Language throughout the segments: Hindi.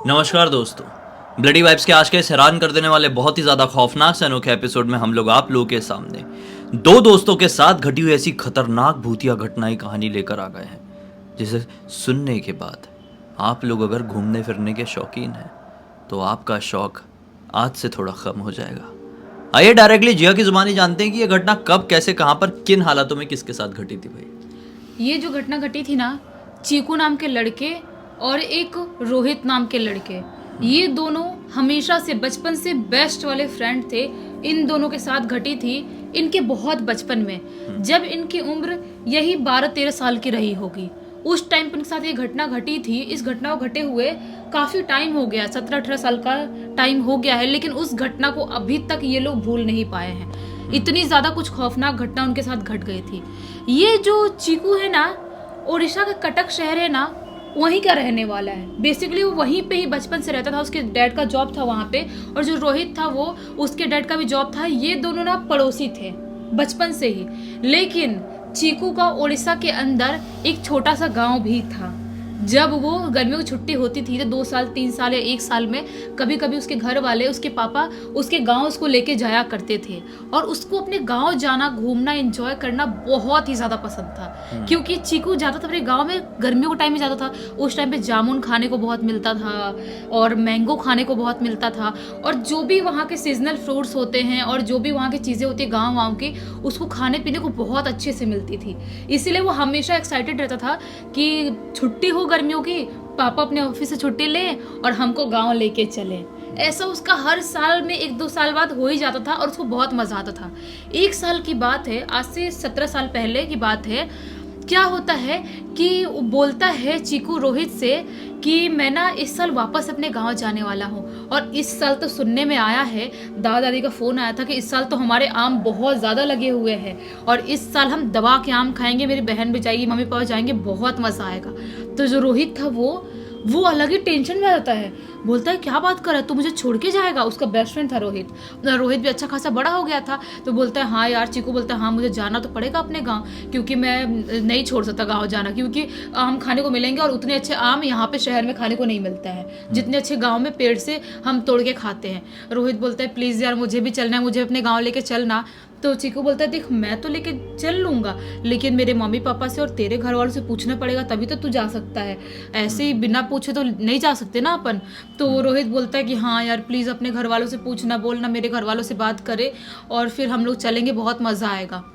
नमस्कार दोस्तों, ब्लडी वाइब्स के आज के इस हैरान कर देने वाले बहुत ही ज़्यादा खौफनाक से अनोखे एपिसोड में हम लोग आप लोगों के सामने दो दोस्तों के साथ घटी हुई ऐसी खतरनाक भूतिया घटनाएं कहानी लेकर आ गए हैं, जिसे सुनने के बाद आप लोग अगर घूमने फिरने के शौकीन हैं तो आपका शौक आज से थोड़ा कम हो जाएगा। आइए डायरेक्टली जिया की जुबानी जानते हैं कि यह घटना कब, कैसे, कहाँ पर, किन हालातों में किसके साथ घटी थी। भाई ये जो घटना घटी थी ना, चीकू नाम के लड़के और एक रोहित नाम के लड़के, ये दोनों हमेशा से बचपन से बेस्ट वाले फ्रेंड थे। इन दोनों के साथ घटी थी इनके बहुत बचपन में, जब इनकी उम्र यही 12-13 साल की रही होगी। उस टाइम पर इनके साथ ये घटना घटी थी। इस घटना को घटे हुए काफ़ी टाइम हो गया, 17-18 साल का टाइम हो गया है, लेकिन उस घटना को अभी तक ये लोग भूल नहीं पाए हैं। इतनी ज़्यादा कुछ खौफनाक घटना उनके साथ घट गई थी। ये जो चीकू है ना, उड़ीसा का कटक शहर है ना, वहीं का रहने वाला है। बेसिकली वो वहीं पे ही बचपन से रहता था, उसके डैड का जॉब था वहाँ पे, और जो रोहित था वो उसके डैड का भी जॉब था। ये दोनों ना पड़ोसी थे बचपन से ही। लेकिन चीकू का उड़ीसा के अंदर एक छोटा सा गांव भी था। जब वो गर्मियों की छुट्टी होती थी तो 2 साल 3 साल या 1 साल में कभी कभी उसके घर वाले, उसके पापा उसके गांव उसको लेके जाया करते थे, और उसको अपने गांव जाना, घूमना, एंजॉय करना बहुत ही ज़्यादा पसंद था। क्योंकि चीकू जाता था अपने गांव में, गर्मियों के टाइम में जाता था। उस टाइम पे जामुन खाने को बहुत मिलता था और मैंगो खाने को बहुत मिलता था, और जो भी वहाँ के सीजनल फ्रूट्स होते हैं और जो भी वहाँ की चीज़ें होती है गाँव की, उसको खाने पीने को बहुत अच्छे से मिलती थी। इसीलिए वो हमेशा एक्साइटेड रहता था कि छुट्टी हो गर्मियों की, पापा अपने ऑफिस से छुट्टी ले और हमको गांव लेके चले। ऐसा उसका हर साल में 1-2 साल बाद हो ही जाता था और उसको बहुत मजा आता था। 1 साल की बात है, आज से 17 साल पहले की बात है। क्या होता है कि वो बोलता है चीकू रोहित से कि मैं ना इस साल वापस अपने गांव जाने वाला हूँ, और इस साल तो सुनने में आया है, दादा दादी का फ़ोन आया था कि इस साल तो हमारे आम बहुत ज़्यादा लगे हुए हैं और इस साल हम दबा के आम खाएंगे, मेरी बहन भी जाएगी, मम्मी पापा जाएंगे, बहुत मज़ा आएगा। तो जो रोहित था वो अलग ही टेंशन में आ जाता है। बोलता है क्या बात कर रहा है, तू मुझे छोड़ के जाएगा? उसका बेस्ट फ्रेंड था रोहित। रोहित भी अच्छा खासा बड़ा हो गया था, तो बोलता है हाँ यार। चीकू बोलता है हाँ मुझे जाना तो पड़ेगा अपने गांव, क्योंकि मैं नहीं छोड़ सकता गांव जाना, क्योंकि आम खाने को मिलेंगे और उतने अच्छे आम यहाँ पे शहर में खाने को नहीं मिलता है जितने अच्छे गाँव में पेड़ से हम तोड़ के खाते हैं। रोहित बोलता है प्लीज़ यार मुझे भी चलना है, मुझे अपने गाँव लेके चलना। तो चीकू बोलता है देख मैं तो लेके चल लूँगा, लेकिन मेरे मम्मी पापा से और तेरे घर वालों से पूछना पड़ेगा, तभी तो तू जा सकता है, ऐसे ही बिना पूछे तो नहीं जा सकते ना अपन। तो रोहित बोलता है कि हाँ यार प्लीज़ अपने घर वालों से पूछना, बोलना मेरे घर वालों से बात करे और फिर हम लोग चलेंगे, बहुत मज़ा आएगा।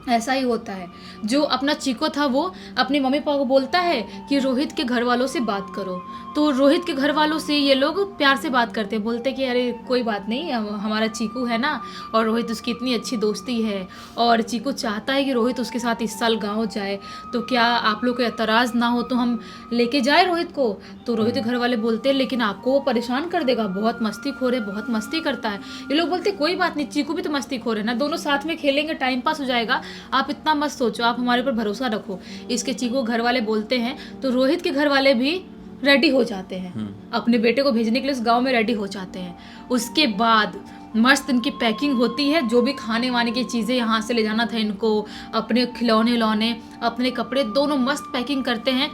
ऐसा ही होता है। जो अपना चीको था वो अपने मम्मी पापा को बोलता है कि रोहित के घर वालों से बात करो। तो रोहित के घर वालों से ये लोग प्यार से बात करते हैं, बोलते कि अरे कोई बात नहीं, हमारा चीकू है ना, और रोहित उसकी इतनी अच्छी दोस्ती है, और चीकू चाहता है कि रोहित उसके साथ इस साल गाँव जाए, तो क्या आप लोग को एतराज़ ना हो तो हम लेके जाए रोहित को? तो रोहित के घर वाले बोलते हैं लेकिन आपको वो परेशान कर देगा, बहुत मस्ती खोर है, बहुत मस्ती करता है। ये लोग बोलते कोई बात नहीं, चीकू भी तो मस्ती खोर है ना, दोनों साथ में खेलेंगे, टाइम पास हो जाएगा, आप इतना मत सोचो, आप हमारे ऊपर भरोसा रखो। इसके चीकू घर वाले बोलते हैं, तो रोहित के घर वाले भी रेडी हो जाते हैं, अपने बेटे को भेजने के लिए उस गांव में रेडी हो जाते हैं। उसके बाद मस्त इनकी पैकिंग होती है, जो भी खाने वाने की चीज़ें यहाँ से ले जाना था इनको, अपने खिलौने लौने, अपने कपड़े, दोनों मस्त पैकिंग करते हैं।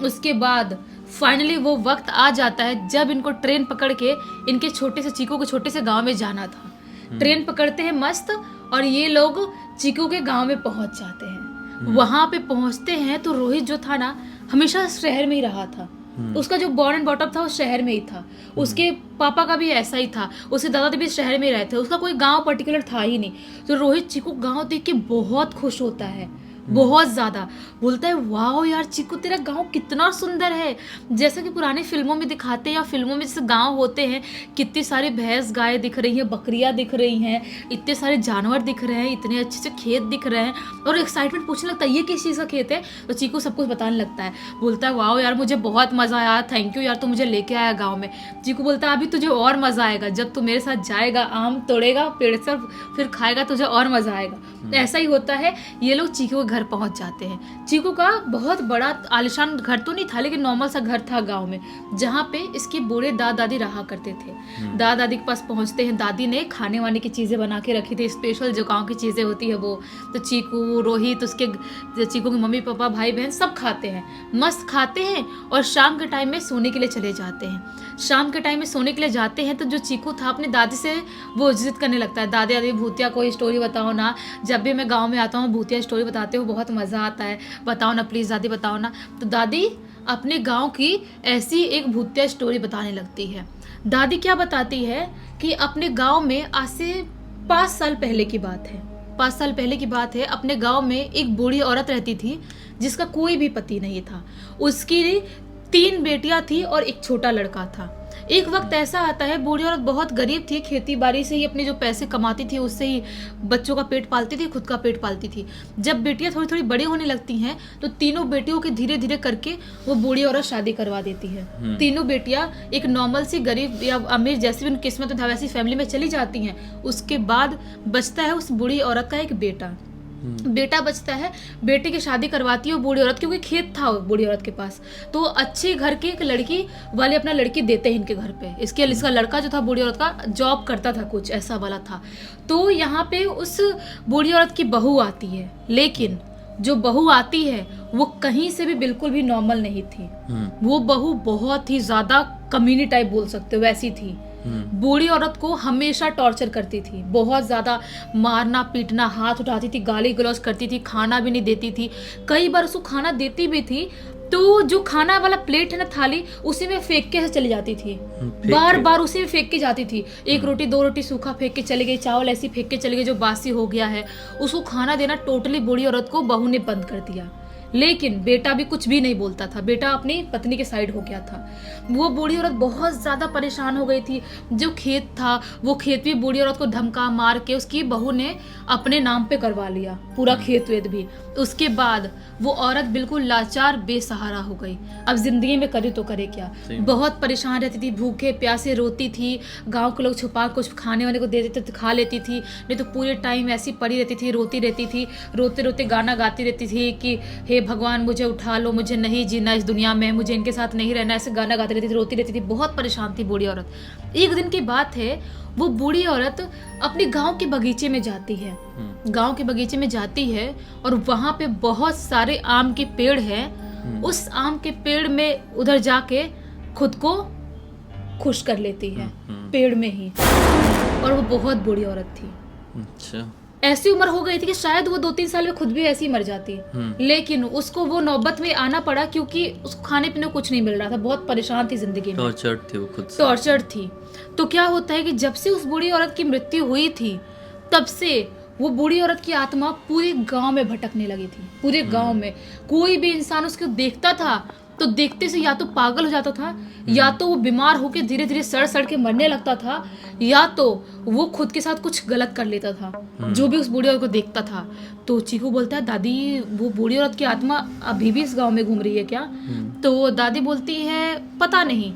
उसके बाद फाइनली वो वक्त आ जाता है जब इनको ट्रेन पकड़ के इनके छोटे से चीकू के छोटे से गाँव में जाना था। ट्रेन पकड़ते हैं मस्त, और ये लोग चीकू के गांव में पहुंच जाते हैं। वहां पे पहुंचते हैं तो रोहित जो था ना, हमेशा शहर में ही रहा था। उसका जो बॉर्न एंड बॉटम था वो शहर में ही था। उसके पापा का भी ऐसा ही था, उसके दादा भी शहर में ही रहते, उसका कोई गांव पर्टिकुलर था ही नहीं। तो रोहित चीकू गांव देख के बहुत खुश होता है, बहुत ज़्यादा। बोलता है वाह यार चीकू तेरा गांव कितना सुंदर है, जैसा कि पुरानी फिल्मों में दिखाते हैं, या फिल्मों में जैसे गांव होते हैं, कितनी सारी भैंस गाय दिख रही हैं, बकरियां दिख रही हैं, इतने सारे जानवर दिख रहे हैं, इतने अच्छे से खेत दिख रहे हैं, और एक्साइटमेंट पूछने लगता है ये किस चीज़ का खेत है? तो चीकू सब कुछ बताने लगता है। बोलता है वाह यार मुझे बहुत मज़ा आया, थैंक यू यार तू मुझे लेके आया गाँव में। चीकू बोलता है अभी तुझे और मज़ा आएगा, जब तू मेरे साथ जाएगा, आम तोड़ेगा पेड़ से, फिर खाएगा, तुझे और मज़ा आएगा। ऐसा ही होता है। ये लोग चीकू के घर पहुंच जाते हैं। चीकू का बहुत बड़ा आलिशान घर तो नहीं था, लेकिन नॉर्मल सा घर था गांव में, जहाँ पे इसके बूढ़े दादा दादी रहा करते थे। दादा दादी के पास पहुंचते हैं, दादी ने खाने वाने की चीज़ें बना के रखी थी, स्पेशल जो गाँव की चीज़ें होती है वो। तो चीकू, रोहित, उसके चीकू के मम्मी पापा, भाई बहन सब खाते हैं, मस्त खाते हैं और शाम के टाइम में सोने के लिए चले जाते हैं। शाम के टाइम में सोने के लिए जाते हैं तो जो चीकू था अपने दादी से वो जिद करने लगता है, दादी दादी भूतिया कोई स्टोरी बताओ ना, जब भी मैं गांव में आता हूँ भूतिया स्टोरी बताते हो, बहुत मज़ा आता है, बताओ ना प्लीज़ दादी बताओ ना। तो दादी अपने गांव की ऐसी एक भूतिया स्टोरी बताने लगती है। दादी क्या बताती है कि अपने गांव में आज से 5 साल पहले की बात है, 5 साल पहले की बात है, अपने गांव में एक बूढ़ी औरत रहती थी जिसका कोई भी पति नहीं था। उसकी 3 बेटियां थी और एक छोटा लड़का था। एक वक्त ऐसा आता है, बूढ़ी औरत बहुत गरीब थी, खेती बाड़ी से ही अपने जो पैसे कमाती थी उससे ही बच्चों का पेट पालती थी, खुद का पेट पालती थी। जब बेटियां थोड़ी थोड़ी बड़ी होने लगती हैं तो तीनों बेटियों की धीरे धीरे करके वो बूढ़ी औरत शादी करवा देती है। तीनों बेटियां एक नॉर्मल सी गरीब या अमीर जैसी भी उनकी किस्मत में था वैसी फैमिली में चली जाती हैं। उसके बाद बचता है उस बूढ़ी औरत का एक बेटा बचता है। बेटे की शादी करवाती है वो बूढ़ी औरत, क्योंकि खेत था बूढ़ी औरत के पास, तो अच्छे घर की एक लड़की वाले अपना लड़की देते हैं इनके घर पे। इसका लड़का जो था बूढ़ी औरत का जॉब करता था, कुछ ऐसा वाला था। तो यहाँ पे उस बूढ़ी औरत की बहू आती है, लेकिन जो बहू आती है वो कहीं से भी बिल्कुल भी नॉर्मल नहीं थी। वो बहू बहुत ही ज्यादा कमीनी टाइप बोल सकते हो वैसी थी। बूढ़ी औरत को हमेशा टॉर्चर करती थी, बहुत ज्यादा मारना पीटना, हाथ उठाती थी, गाली गलौज करती थी, खाना भी नहीं देती थी। कई बार उसको खाना देती भी थी तो जो खाना वाला प्लेट है ना, थाली, उसी में फेंक के चली जाती थी, बार बार उसी में फेंक के जाती थी। 1 रोटी 2 रोटी सूखा फेंक के चली गई, चावल ऐसी फेंक के चली गई जो बासी हो गया है। उसको खाना देना टोटली बूढ़ी औरत को बहू ने बंद कर दिया। लेकिन बेटा भी कुछ भी नहीं बोलता था, बेटा अपनी पत्नी के साइड हो गया था। वो बूढ़ी औरत बहुत ज़्यादा परेशान हो गई थी। जो खेत था वो खेत भी बूढ़ी औरत को धमका मार के उसकी बहू ने अपने नाम पे करवा लिया, पूरा खेत वेत भी। उसके बाद वो औरत बिल्कुल लाचार बेसहारा हो गई। अब जिंदगी में करे तो करे क्या, बहुत परेशान रहती थी, भूखे प्यासे रोती थी। गांव के लोग छुपा कुछ खाने वाने को दे देते तो खा लेती थी, नहीं तो पूरे टाइम ऐसी पड़ी रहती थी, रोती रहती थी, रोते रोते गाना गाती रहती थी कि हे भगवान मुझे उठा लो, मुझे नहीं जीना इस दुनिया में, मुझे इनके साथ नहीं रहना, ऐसे गाना गाती रहती थी, रोती रहती थी, बहुत परेशान थी बूढ़ी औरत। एक दिन की बात है, वो बूढ़ी औरत अपने गांव के बगीचे में जाती है, गांव के बगीचे में जाती है और वहां पे बहुत सारे आम के पेड़ हैं। उस आम के पेड़ में उधर जाके खुद को खुश कर लेती है, पेड़ में ही। और वो बहुत बूढ़ी औरत थी। अच्छा, ऐसी उम्र हो गई थी कि शायद वो 2-3 साल में खुद भी ऐसी मर जाती, लेकिन उसको वो नौबत में आना पड़ा क्योंकि उसको खाने पीने को कुछ नहीं मिल रहा था, बहुत परेशान थी जिंदगी में, टॉर्चर्ड थी वो खुद से। टॉर्चर्ड थी। तो क्या होता है कि जब से उस बूढ़ी औरत की मृत्यु हुई थी तब से वो बूढ़ी औरत की आत्मा पूरे गांव में भटकने लगी थी। पूरे गांव में कोई भी इंसान उसको देखता था तो देखते से या तो पागल हो जाता था, या तो वो बीमार होकर धीरे धीरे सड़ सड़ के मरने लगता था, या तो वो खुद के साथ कुछ गलत कर लेता था, जो भी उस बूढ़ी औरत को देखता था। तो चीकू बोलता है, दादी वो बूढ़ी औरत की आत्मा अभी भी इस गांव में घूम रही है क्या? तो दादी बोलती है, पता नहीं,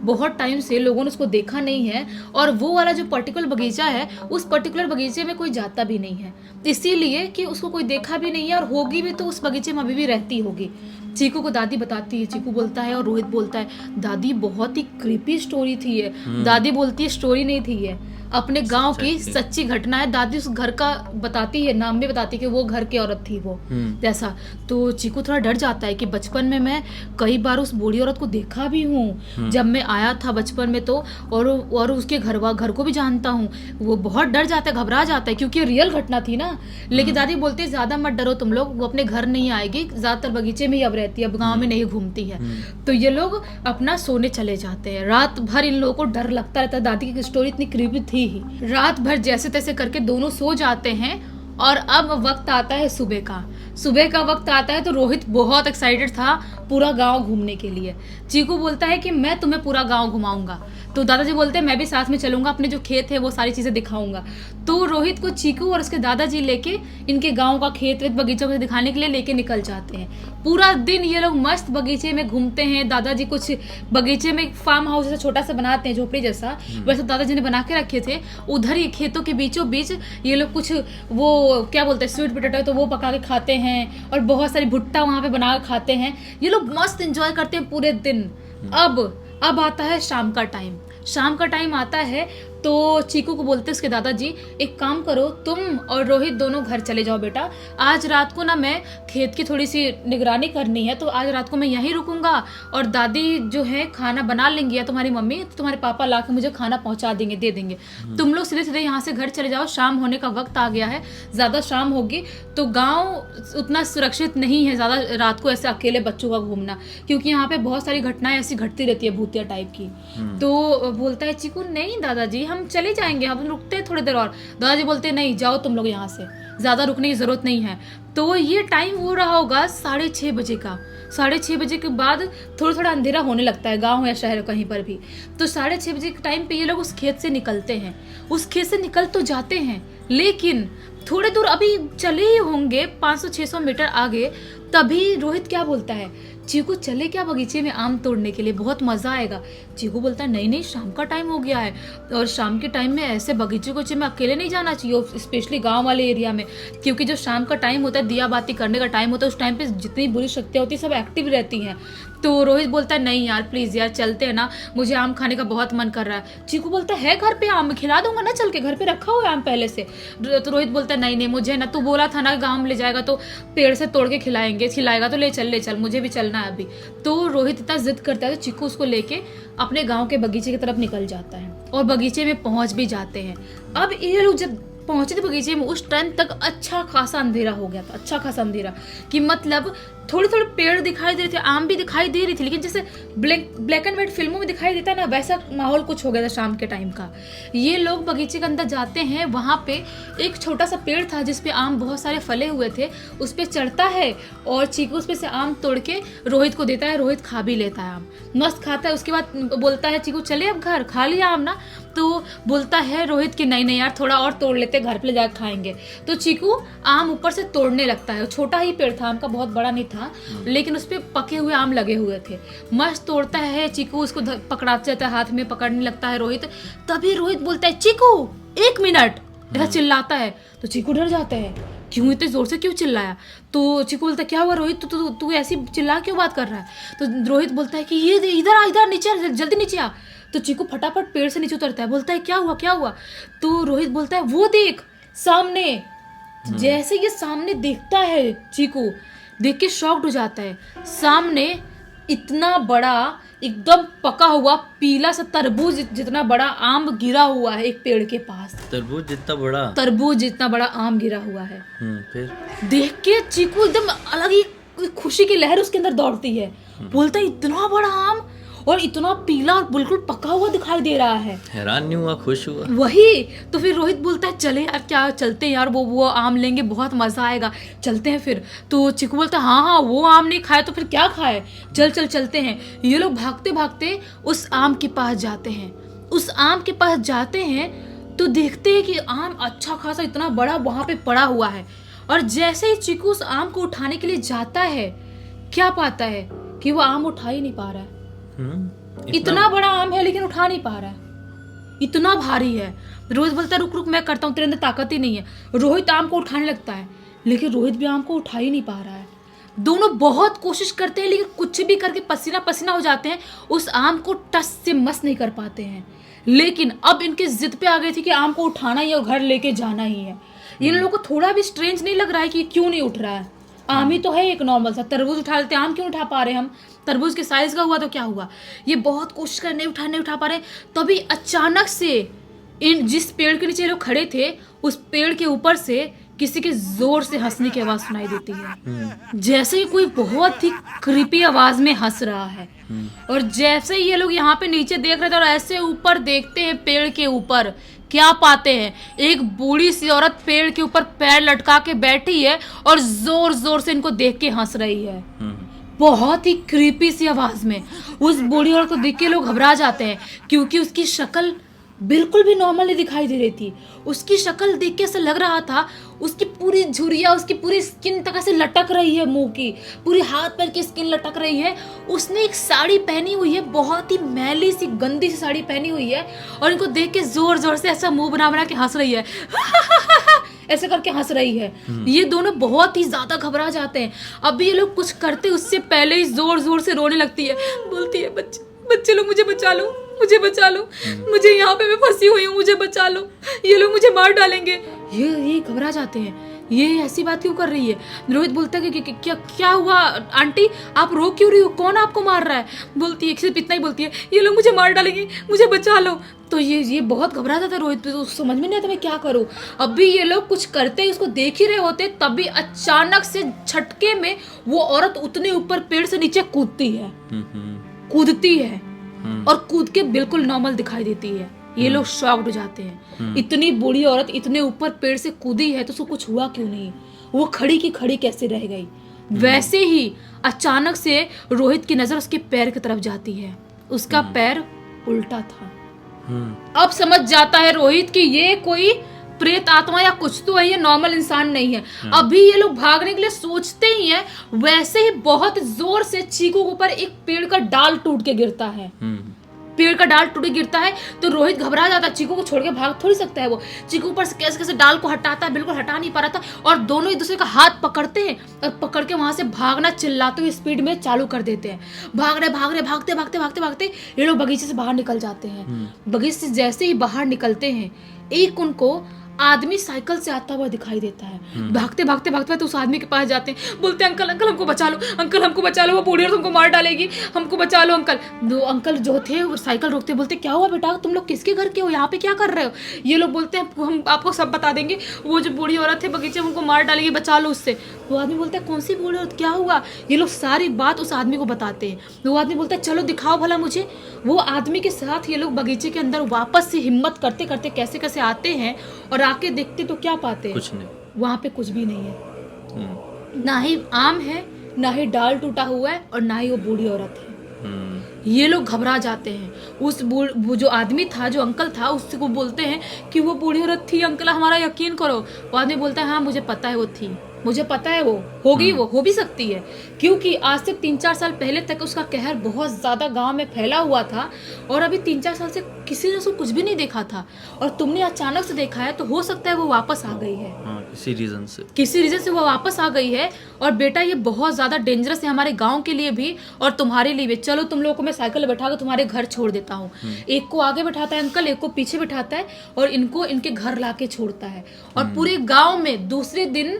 बहुत टाइम से लोगों ने उसको देखा नहीं है, और वो वाला जो पर्टिकुलर बगीचा है उस पर्टिकुलर बगीचे में कोई जाता भी नहीं है, इसीलिए कि उसको कोई देखा भी नहीं है, और होगी भी तो उस बगीचे में अभी भी रहती होगी। चीकू को दादी बताती है, चीकू बोलता है और रोहित बोलता है, दादी बहुत ही क्रीपी स्टोरी थी ये। दादी बोलती है स्टोरी नहीं थी ये, अपने गांव की सच्ची घटना है। दादी उस घर का बताती है, नाम भी बताती है कि वो घर की औरत थी वो, जैसा। तो चीकू थोड़ा डर जाता है कि बचपन में मैं कई बार उस बूढ़ी औरत को देखा भी हूँ, जब मैं आया था बचपन में तो, और उसके घर को भी जानता हूँ। वो बहुत डर जाता है, घबरा जाता है, क्योंकि रियल घटना थी ना। लेकिन दादी बोलती है, ज्यादा मत डरो तुम लोग, वो अपने घर नहीं आएगी, ज्यादातर बगीचे में ही अब रहती है, अब गाँव में नहीं घूमती है। तो ये लोग अपना सोने चले जाते हैं। रात भर इन लोगों को डर लगता रहता है, दादी की स्टोरी इतनी क्रीपी थी ही। रात भर जैसे तैसे करके दोनों सो जाते हैं, और अब वक्त आता है सुबह का। सुबह का वक्त आता है तो रोहित बहुत एक्साइटेड था पूरा गांव घूमने के लिए। चीकू बोलता है कि मैं तुम्हें पूरा गांव घुमाऊंगा, तो दादाजी बोलते हैं मैं भी साथ में चलूंगा, अपने जो खेत है वो सारी चीजें दिखाऊंगा। तो रोहित को चीकू और उसके दादाजी लेके इनके गांव का खेत वेत बगीचा को दिखाने के लिए लेके निकल जाते हैं। पूरा दिन ये लोग मस्त बगीचे में घूमते हैं। दादाजी कुछ बगीचे में फार्म हाउस जैसा छोटा सा बनाते हैं, झोपड़ी जैसा, वैसे दादाजी ने बना के रखे थे। उधर ही खेतों के बीचों बीच ये लोग कुछ वो वो क्या बोलते हैं स्वीट पोटैटो, तो वो पका के खाते हैं और बहुत सारी भुट्टा वहाँ पे बना के खाते हैं। ये लोग मस्त एंजॉय करते हैं पूरे दिन। अब आता है शाम का टाइम। शाम का टाइम आता है तो चीकू को बोलते उसके दादाजी, एक काम करो, तुम और रोहित दोनों घर चले जाओ बेटा, आज रात को ना मैं खेत की थोड़ी सी निगरानी करनी है, तो आज रात को मैं यहीं रुकूंगा और दादी जो है खाना बना लेंगी, या तुम्हारी मम्मी तो तुम्हारे पापा ला के मुझे खाना पहुंचा देंगे, दे देंगे। तुम लोग सीधे सीधे यहाँ से घर चले जाओ, शाम होने का वक्त आ गया है, ज़्यादा शाम होगी तो गाँव उतना सुरक्षित नहीं है ज़्यादा रात को ऐसे अकेले बच्चों का घूमना, क्योंकि यहाँ पे बहुत सारी घटनाएं ऐसी घटती रहती है भूतिया टाइप की। तो बोलता है चीकू, नहीं दादाजी हम चले जाएंगे, हम रुकते हैं थोड़ी देर और। दादाजी बोलते हैं नहीं जाओ तुम लोग यहाँ से, ज़्यादा रुकने की ज़रूरत नहीं है। तो ये टाइम हो रहा होगा 6:30 बजे का। 6:30 बजे के बाद थोड़ा थोड़ा अंधेरा होने लगता है गांव या शहर कहीं पर भी। तो 6:30 बजे के टाइम पे ये लोग उस खेत से निकलते हैं। उस खेत से निकल तो जाते हैं, लेकिन थोड़े दूर अभी चले ही होंगे 500-600 मीटर आगे, तभी रोहित क्या बोलता है, चीकू चले क्या बगीचे में आम तोड़ने के लिए, बहुत मजा आएगा। चीकू बोलता है नहीं नहीं शाम का टाइम हो गया है, और शाम के टाइम में ऐसे बगीचे को में अकेले नहीं जाना चाहिए, स्पेशली गांव वाले एरिया में, क्योंकि जो शाम का टाइम होता है दिया बाती करने का टाइम होता है, उस टाइम पे जितनी बुरी शक्तियाँ होती है सब एक्टिव रहती हैं। तो रोहित बोलता है नहीं यार प्लीज यार चलते हैं ना, मुझे आम खाने का बहुत मन कर रहा है। चीकू बोलता है घर पे आम खिला दूंगा ना, चल के घर पे रखा हुआ है आम पहले से। तो रोहित बोलता है नहीं नहीं मुझे ना, तू बोला था ना गांव ले जाएगा तो पेड़ से तोड़ के खिलाएगा तो ले चल मुझे भी चलना है अभी। तो रोहित इतना जिद करता है तो चीकू उसको लेके अपने गांव के बगीचे की तरफ निकल जाता है और बगीचे में पहुंच भी जाते हैं। अब ये लोग जब पहुंचे थे बगीचे में, उस टाइम तक अच्छा खासा अंधेरा हो गया था, अच्छा खासा अंधेरा कि मतलब थोड़े थोड़े पेड़ दिखाई दे रहे थे, आम भी दिखाई दे रही थी, लेकिन जैसे ब्लैक एंड व्हाइट फिल्मों में दिखाई देता है ना, वैसा माहौल कुछ हो गया था शाम के टाइम का। ये लोग बगीचे के अंदर जाते हैं, वहाँ पे एक छोटा सा पेड़ था जिसपे आम बहुत सारे फले हुए थे, उस पर चढ़ता है और चीकू उस पे से आम तोड़ के रोहित को देता है। रोहित खा भी लेता है आम, मस्त खाता है। उसके बाद बोलता है चीकू चले अब घर, खा लिया आम ना? तो बोलता है रोहित कि नहीं नहीं यार थोड़ा और तोड़ लेते, घर पे ले जाकर खाएंगे। तो चीकू आम ऊपर से तोड़ने लगता है, छोटा ही पेड़ था आम का, बहुत बड़ा नहीं था, लेकिन उस पर पके हुए आम लगे हुए थे। मस्त तोड़ता है चीकू, उसको पकड़ाते जाता है, हाथ में पकड़ने लगता है रोहित। तभी रोहित बोलता है चीकू 1 मिनट, ऐसा चिल्लाता है। तो चीकू डर जाता है, क्यों इतने जोर से क्यों चिल्लाया? तो चीकू बोलता है क्या हुआ रोहित, तू ऐसी चिल्ला क्यों बात कर रहा है? तो रोहित बोलता है कि ये इधर नीचे, जल्दी नीचे आ। तो चीकू फटाफट पेड़ से नीचे उतरता है, बोलता है क्या हुआ? तो रोहित बोलता है वो देख सामने। जैसे ये सामने देखता है चीकू, देख के शॉक्ड हो जाता है। सामने इतना बड़ा एकदम पका हुआ पीला सा तरबूज जितना बड़ा आम गिरा हुआ है एक पेड़ के पास। तरबूज जितना बड़ा आम गिरा हुआ है। फिर देख के चीकू एकदम अलग ही खुशी की लहर उसके अंदर दौड़ती है। बोलता है इतना बड़ा आम और इतना पीला और बिल्कुल पका हुआ दिखाई दे रहा है। हैरान नहीं हुआ, खुश हुआ। वही तो फिर रोहित बोलता है चले यार, क्या चलते हैं यार, वो आम लेंगे, बहुत मजा आएगा, चलते हैं फिर। तो चिकू बोलता है हाँ वो आम नहीं खाए तो फिर क्या खाए, चलते हैं। ये लोग भागते भागते उस आम के पास जाते हैं। उस आम के पास जाते हैं तो देखते हैं कि आम अच्छा खासा इतना बड़ा वहां पे पड़ा हुआ है। और जैसे ही चिकू उस आम को उठाने के लिए जाता है, क्या पाता है कि वो आम उठा ही नहीं पा रहा है। इतना बड़ा आम है लेकिन उठा नहीं पा रहा है, इतना भारी है। रोहित बोलता है रुक मैं करता हूँ, तेरे अंदर ताकत ही नहीं है। रोहित आम को उठाने लगता है, लेकिन रोहित भी आम को उठा ही नहीं पा रहा है। दोनों बहुत कोशिश करते हैं लेकिन कुछ भी करके पसीना पसीना हो जाते हैं, उस आम को टस से मस नहीं कर पाते हैं। लेकिन अब इनकी जिद पे आ गई थी कि आम को उठाना ही है और घर लेके जाना ही है। इन लोगों को थोड़ा भी स्ट्रेंज नहीं लग रहा है कि क्यों नहीं उठ रहा है, आम ही तो है एक नॉर्मल सा, तरबूज उठा लेते, आम क्यों उठा पा रहे हम? तरबूज के साइज का हुआ तो क्या हुआ? ये बहुत कोशिश कर नहीं उठा पा रहे। तभी अचानक से इन जिस पेड़ के नीचे लोग खड़े थे, उस पेड़ के ऊपर से किसी के जोर से हंसने की आवाज सुनाई देती है, जैसे ही कोई बहुत ही क्रीपी आवाज में हंस रहा है। और जैसे ही ये लोग यहाँ पे नीचे देख रहे थे और ऐसे ऊपर देखते हैं, पेड़ के ऊपर क्या पाते हैं, एक बूढ़ी सी औरत पेड़ के ऊपर पैर लटका के बैठी है और जोर जोर से इनको देख के हंस रही है, बहुत ही क्रीपी सी आवाज में। उस बूढ़ी औरत को देख के लोग घबरा जाते हैं, क्योंकि उसकी शक्ल बिल्कुल भी नॉर्मल नहीं दिखाई दे रही थी। उसकी शक्ल देख के ऐसा लग रहा था उसकी पूरी झुर्रियाँ, उसकी पूरी स्किन तक ऐसे लटक रही है, मुंह की पूरी हाथ पैर की स्किन लटक रही है। उसने एक साड़ी पहनी हुई है, बहुत ही मैली सी गंदी सी साड़ी पहनी हुई है, और इनको देख के जोर जोर से ऐसा मुंह बना बना के हंस रही है ऐसे करके हंस रही है। ये दोनों बहुत ही ज्यादा घबरा जाते हैं। अभी ये लोग कुछ करते उससे पहले ही जोर जोर से रोने लगती है, बोलती है बच्चे लोग मुझे बचा लो, मुझे बचा लो, मुझे यहाँ पे मैं फंसी हुई हूँ, मुझे बचा लो, ये लोग मुझे मार डालेंगे। ये घबरा जाते हैं, ये ऐसी बात क्यों कर रही है। रोहित बोलता है कि क्या हुआ आंटी, आप रो क्यों रही हो, कौन आपको मार रहा है। बोलती है, सिर्फ इतना ही बोलती है, ये लोग मुझे मार डालेंगे, मुझे बचा लो। तो ये बहुत घबरा जाता है रोहित, तो समझ में नहीं आता मैं क्या करूँ। अभी ये लोग कुछ करते ही उसको देख ही रहे होते, तभी अचानक से झटके में वो औरत उतने ऊपर पेड़ से नीचे कूदती है और कूद के बिल्कुल नॉर्मल दिखाई देती है। ये लोग शॉक्ड हो जाते हैं, इतनी बूढ़ी औरत इतने ऊपर पेड़ से कूदी है तो उसको कुछ हुआ क्यों नहीं, वो खड़ी की खड़ी कैसे रह गई। वैसे ही अचानक से रोहित की नजर उसके पैर की तरफ जाती है, उसका पैर उल्टा था। अब समझ जाता है रोहित कि ये कोई प्रेत आत्मा या कुछ तो है, ये नॉर्मल इंसान नहीं है। अभी ये लोग भागने के लिए सोचते ही हैं, वैसे ही बहुत जोर से चीकू के ऊपर एक पेड़ का डाल टूट के गिरता है। पेड़ का डाल टूट के गिरता है तो रोहित घबरा जाता है, चीकू को छोड़ के भाग थोड़ी सकता है वो। चीकू ऊपर से कैसे कैसे डाल को हटाता है, बिल्कुल हटा नहीं पा रहा था, और दोनों एक दूसरे का हाथ पकड़ते हैं और पकड़ के वहां से भागना चिल्लाते हुए स्पीड में चालू कर देते हैं। भागते ये लोग बगीचे से बाहर निकल जाते हैं। बगीचे से जैसे ही बाहर निकलते हैं, एक उनको आदमी साइकिल से आता हुआ दिखाई देता है। भागते उस आदमी के पास जाते हैं, बोलते हैं अंकल हमको बचा लो, अंकल हमको बचा लो, वो बूढ़ी औरत हमको मार डालेगी, हमको बचा लो अंकल। दो अंकल जो थे वो साइकिल रोकते, बोलते क्या हुआ बेटा, तुम लोग किसके घर के हो, यहाँ पे क्या कर रहे हो। ये लोग बोलते हैं हम आपको सब बता देंगे, वो जो बूढ़ी औरत है बगीचे में हमको मार डालेगी, बचा लो उससे। वो आदमी बोलता है कौन सी बूढ़ी औरत, क्या हुआ। ये लोग सारी बात उस आदमी को बताते हैं। वो आदमी बोलता है चलो दिखाओ भला मुझे। वो आदमी के साथ ये लोग बगीचे के अंदर वापस से हिम्मत करते करते कैसे कैसे आते हैं, और आके देखते तो क्या पाते हैं, कुछ नहीं, वहाँ पे कुछ भी नहीं है। ना ही आम है, ना ही डाल टूटा हुआ है, और ना ही वो बूढ़ी औरत है। ये लोग घबरा जाते हैं। वो जो आदमी था, जो अंकल था, उससे को बोलते हैं कि वो बूढ़ी औरत थी अंकल, हमारा यकीन करो। वो आदमी बोलता है हाँ मुझे पता है वो थी, मुझे पता है वो होगी, वो हो भी सकती है, क्योंकि आज से 3-4 साल पहले तक उसका कहर बहुत ज्यादा गांव में फैला हुआ था, और अभी 3-4 साल से किसी ने उसको कुछ भी नहीं देखा था, और तुमने अचानक से देखा है, तो हो सकता है वो वापस आ गई है। किसी रीजन से वो वापस आ गई है। और बेटा ये बहुत ज्यादा डेंजरस है हमारे गाँव के लिए भी और तुम्हारे लिए भी। चलो तुम लोगों को मैं साइकिल बैठा कर तुम्हारे घर छोड़ देता हूँ। एक को आगे बैठाता है अंकल, एक को पीछे बैठाता है, और इनको इनके घर ला के छोड़ता है। और पूरे गाँव में दूसरे दिन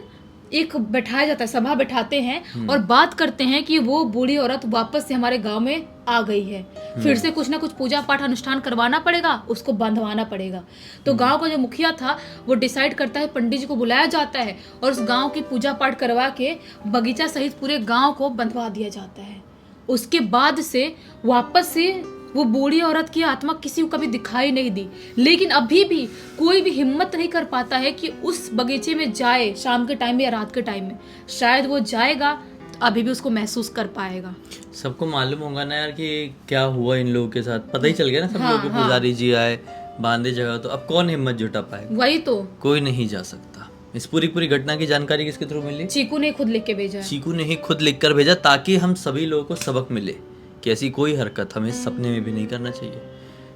एक बैठाया जाता है, सभा बैठाते हैं और बात करते हैं कि वो बूढ़ी औरत वापस से हमारे गांव में आ गई है, फिर से कुछ ना कुछ पूजा पाठ अनुष्ठान करवाना पड़ेगा, उसको बंधवाना पड़ेगा। तो गांव का जो मुखिया था वो डिसाइड करता है, पंडित जी को बुलाया जाता है और उस गांव की पूजा पाठ करवा के बगीचा सहित पूरे गांव को बंधवा दिया जाता है। उसके बाद से वापस से वो बूढ़ी औरत की आत्मा किसी को कभी दिखाई नहीं दी, लेकिन अभी भी कोई भी हिम्मत नहीं कर पाता है कि उस बगीचे में जाए शाम के टाइम में या रात के टाइम में। शायद वो जाएगा तो अभी भी उसको महसूस कर पाएगा। सबको मालूम होगा ना यार कि क्या हुआ इन लोगों के साथ, पता ही चल गया ना सब लोगों को। पुजारी जी आए, बांधे जगह, तो अब कौन हिम्मत जुटा पाएगा। वही तो, कोई नहीं जा सकता। इस पूरी घटना की जानकारी किसके थ्रू मिली? चीकू ने खुद लिख के भेजा। चीकू ने ही खुद लिख कर भेजा, ताकि हम सभी लोगों को सबक मिले कि ऐसी कोई हरकत हमें सपने में भी नहीं करना चाहिए।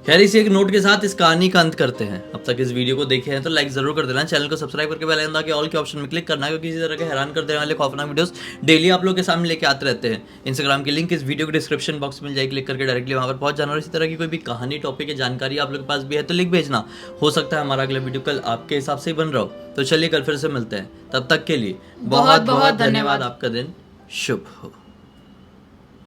खैर इसी एक नोट के साथ इस कहानी का अंत करते हैं। अब तक इस वीडियो को देखे हैं तो लाइक जरूर कर देना, चैनल को सब्सक्राइब करके बेल आइकन के ऑल के ऑप्शन में क्लिक करना, क्योंकि इसी तरह के हैरान कर देने वाले खौफनाक वीडियोस डेली आप लोगों के सामने लेके आते रहते हैं। इंस्टाग्राम की लिंक इस वीडियो के डिस्क्रिप्शन बॉक्स में मिल जाएगी, क्लिक करके डायरेक्टली वहां पर पहुंच जाना। और इसी तरह की कोई भी कहानी, टॉपिक या जानकारी आप लोग के पास भी है तो लिख भेजना। हो सकता है हमारा अगला वीडियो कल आपके हिसाब से ही बन रहा हो। तो चलिए कल फिर से मिलते हैं, तब तक के लिए बहुत बहुत धन्यवाद। आपका दिन शुभ हो।